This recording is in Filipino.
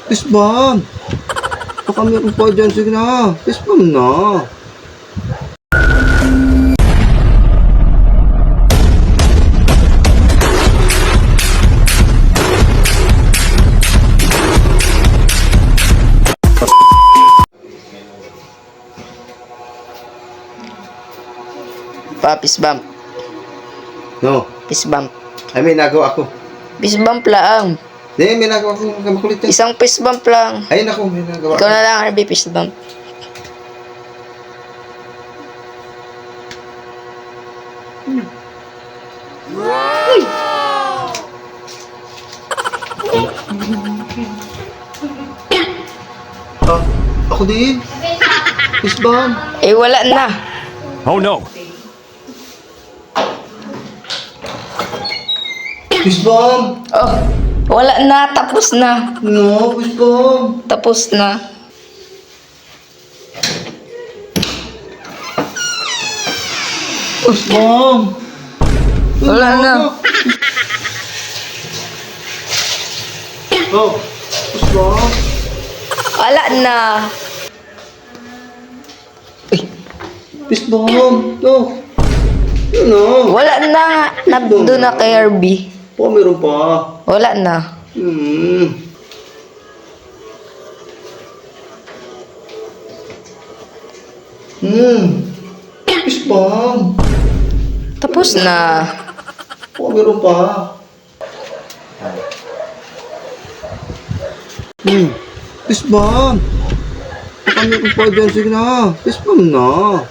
Fist bump. Baka meron pa dyan. Sige na. Fist bump na. Fist bump. No. Fist bump. Ay, may nagawa ako. Fist bump lang. Hindi, may nagawa ako. Makulit yan. Isang fist bump lang. Ayun ako, may nagawa Ikaw ako. na lang, RB, fist bump. Ah, ako din. Fist bump. Eh, wala na. Oh no! Fist bump. Oh, wala na. Tapos na. No, fist bump. Tapos na. Fist bump. Wala na. Oh, fist bump. Wala na. Fist bump. No. Yun na. Wala na nga. Nabdo na kay RB. Oh, meron pa. Wala na. Fist bump. Tapos na. Oh, meron pa. Fist bump. Baka meron pa dyan. Sige na. Fist bump na.